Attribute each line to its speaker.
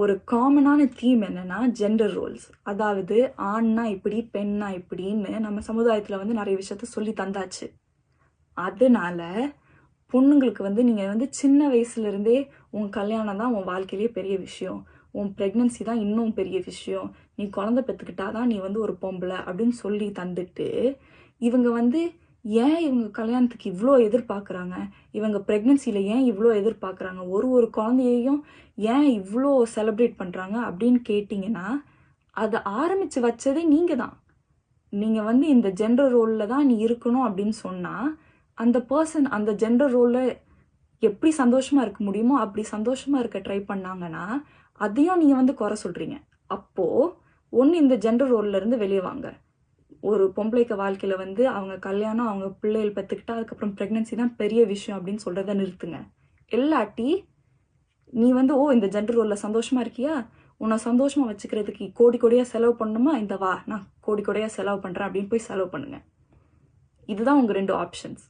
Speaker 1: ஒரு காமனான தீம் என்னன்னா ஜெண்டர் ரோல்ஸ். அதாவது ஆண்னா இப்படி பெண்ணா இப்படின்னு நம்ம சமுதாயத்துல நிறைய விஷயத்த சொல்லி தந்தாச்சு. அதனால பொண்ணுங்களுக்கு நீங்க சின்ன வயசுல இருந்தே உன் கல்யாணம் தான் உன் வாழ்க்கையிலேயே பெரிய விஷயம், உன் பிரெக்னன்சி தான் இன்னும் பெரிய விஷயம், நீ குழந்தை பெற்றுக்கிட்டாதான் நீ ஒரு பொம்பளை அப்படின்னு சொல்லி தந்துட்டு இவங்க ஏன் இவங்க கல்யாணத்துக்கு இவ்வளோ எதிர்பார்க்குறாங்க, இவங்க ப்ரெக்னன்சியில் ஏன் இவ்வளோ எதிர்பார்க்குறாங்க, ஒரு குழந்தையையும் ஏன் இவ்வளோ செலிப்ரேட் பண்ணுறாங்க அப்படின்னு கேட்டிங்கன்னா அதை ஆரம்பித்து வச்சதே நீங்கள் தான். நீங்கள் இந்த ஜெண்டர் ரோலில் தான் நீ இருக்கணும் அப்படின்னு சொன்னால் அந்த பர்சன் அந்த ஜெண்டர் ரோலில் எப்படி சந்தோஷமாக இருக்க முடியுமோ அப்படி சந்தோஷமாக இருக்க ட்ரை பண்ணாங்கன்னா அதையும் நீங்கள் குறை சொல்கிறீங்க. அப்போது ஒன்று இந்த ஜெண்டர் ரோல்லேருந்து வெளியே வாங்க. ஒரு பொம்பளைக்கு வாழ்க்கையில் அவங்க கல்யாணம், அவங்க பிள்ளைகள் பெற்றுக்கிட்டா அதுக்கப்புறம் ப்ரெக்னன்சி தான் பெரிய விஷயம் அப்படின்னு சொல்கிறத நிறுத்துங்க. இல்லாட்டி நீ ஓ இந்த ஜெண்டர் ரோலில் சந்தோஷமாக இருக்கியா, உன்னை சந்தோஷமாக வச்சுக்கிறதுக்கு கோடி கோடியாக செலவு பண்ணணுமா, இந்த வா நான் கோடி கோடியாக செலவு பண்ணுறேன் அப்படின்னு போய் செலவு பண்ணுங்கள். இதுதான் உங்கள் 2 ஆப்ஷன்ஸ்.